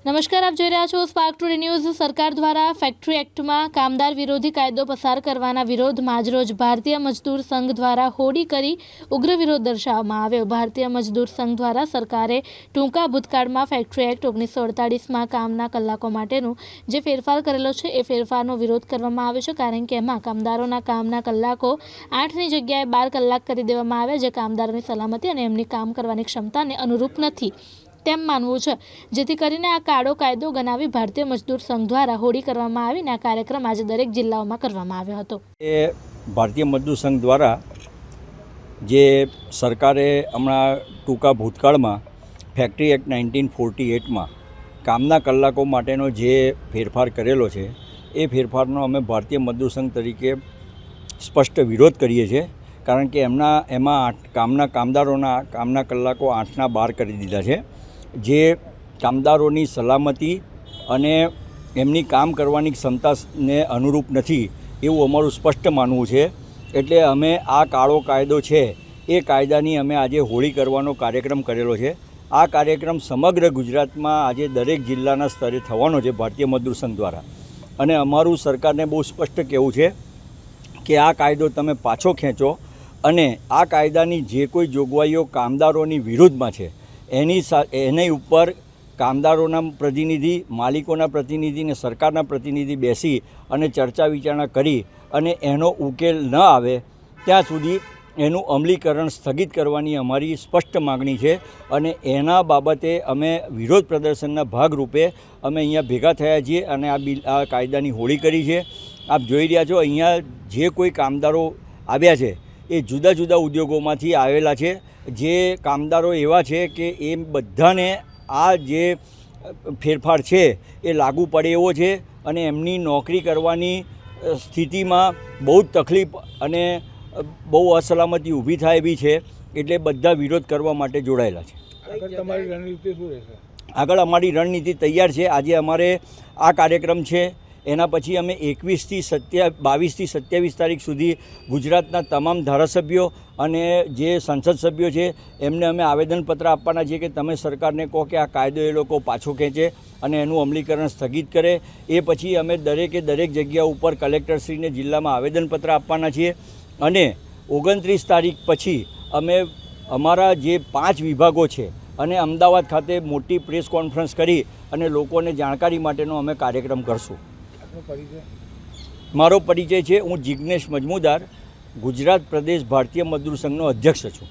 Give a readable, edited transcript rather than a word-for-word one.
નમસ્કાર, આપ જોઈ રહ્યા છો સ્પાર્ક ટુડે ન્યૂઝ। સરકાર દ્વારા ફેક્ટરી એક્ટમાં કામદાર વિરોધી કાયદો પસાર કરવાના વિરોધમાં આજરોજ ભારતીય મજદૂર સંઘ દ્વારા હોડી કરી ઉગ્ર વિરોધ દર્શાવવામાં આવ્યો। ભારતીય મજદૂર સંઘ દ્વારા સરકારે ટૂંકા ભૂતકાળમાં ફેક્ટરી એક્ટ 1948માં કામના કલાકો માટેનું જે ફેરફાર કરેલો છે એ ફેરફારનો વિરોધ કરવામાં આવ્યો છે, કારણ કે એમાં કામદારોના કામના કલાકો 8ની જગ્યાએ 12 કલાક કરી દેવામાં આવ્યા, જે કામદારોની સલામતી અને એમની કામ કરવાની ક્ષમતાને અનુરૂપ નથી તેમ માનવું છે, જેથી કરીને આ કાળો કાયદો ગણાવી ભારતીય મજદૂર સંઘ દ્વારા હોડી કરવામાં આવીને આ કાર્યક્રમ આજે દરેક જિલ્લાઓમાં કરવામાં આવ્યો હતો। એ ભારતીય મજદૂર સંઘ દ્વારા જે સરકારે હમણાં ટૂંકા ભૂતકાળમાં ફેક્ટરી એક્ટ 1948માં કામના કલાકો માટેનો જે ફેરફાર કરેલો છે એ ફેરફારનો અમે ભારતીય મજદૂર સંઘ તરીકે સ્પષ્ટ વિરોધ કરીએ છીએ, કારણ કે એમાં કામદારોના કામના કલાકો 8ના 12 કરી દીધા છે, જે કામદારોની સલામતી અને એમની કામ કરવાની ક્ષમતાને અનુરૂપ નથી એવું અમારું સ્પષ્ટ માનવું છે। એટલે અમે આ કાળો કાયદો છે એ કાયદાની અમે આજે હોળી કરવાનો કાર્યક્રમ કરેલો છે। આ કાર્યક્રમ સમગ્ર ગુજરાતમાં આજે દરેક જિલ્લાના સ્તરે થવાનો છે ભારતીય મજદૂર સંઘ દ્વારા, અને અમારું સરકારને બહુ સ્પષ્ટ કહેવું છે કે આ કાયદો તમે પાછો ખેંચો અને આ કાયદાની જે કોઈ જોગવાઈઓ કામદારોની વિરુદ્ધમાં છે એની ઉપર કામદારોના પ્રતિનિધિ, માલિકોના પ્રતિનિધિ અને સરકારના પ્રતિનિધિ બેસી અને ચર્ચા વિચારણા કરી અને એનો ઉકેલ ન આવે ત્યાં સુધી એનું અમલીકરણ સ્થગિત કરવાની અમારી સ્પષ્ટ માગણી છે, અને એના બાબતે અમે વિરોધ પ્રદર્શનના ભાગરૂપે અમે અહીંયા ભેગા થયા છીએ અને આ કાયદાની હોળી કરી છે। આપ જોઈ રહ્યા છો, અહીંયા જે કોઈ કામદારો આવ્યા છે એ જુદા જુદા ઉદ્યોગોમાંથી આવેલા છે। જે કામદારો એવા છે કે એ બધાને આ જે ફેરફાર છે એ લાગુ પડે એવો છે, અને એમની નોકરી કરવાની સ્થિતિમાં બહુ જ તકલીફ અને બહુ અસલામતી ઊભી થાય એવી છે, એટલે બધા વિરોધ કરવા માટે જોડાયેલા છે। આગળ તમારી રણનીતિ શું રહેશે? આગળ અમારી રણનીતિ તૈયાર છે। આજે અમારે આ કાર્યક્રમ છે, એના પછી અમે 22થી 27 તારીખ સુધી ગુજરાતના તમામ ધારાસભ્યો અને જે સંસદ સભ્યો છે એમને અમે આવેદનપત્ર આપવાના છીએ કે તમે સરકારને કહો કે આ કાયદો એ લોકો પાછો ખેંચે અને એનું અમલીકરણ સ્થગિત કરે। એ પછી અમે દરેક જગ્યા ઉપર કલેક્ટરશ્રીને જિલ્લામાં આવેદનપત્ર આપવાના છીએ, અને 29 તારીખ પછી અમે અમારા જે 5 વિભાગો છે અને અમદાવાદ ખાતે મોટી પ્રેસ કોન્ફરન્સ કરી અને લોકોને જાણકારી માટેનો અમે કાર્યક્રમ કરશું। મારો પરિચય છે, હું જિગ્નેશ મજમુદાર, ગુજરાત પ્રદેશ ભારતીય મજદૂર સંઘનો અધ્યક્ષ છું।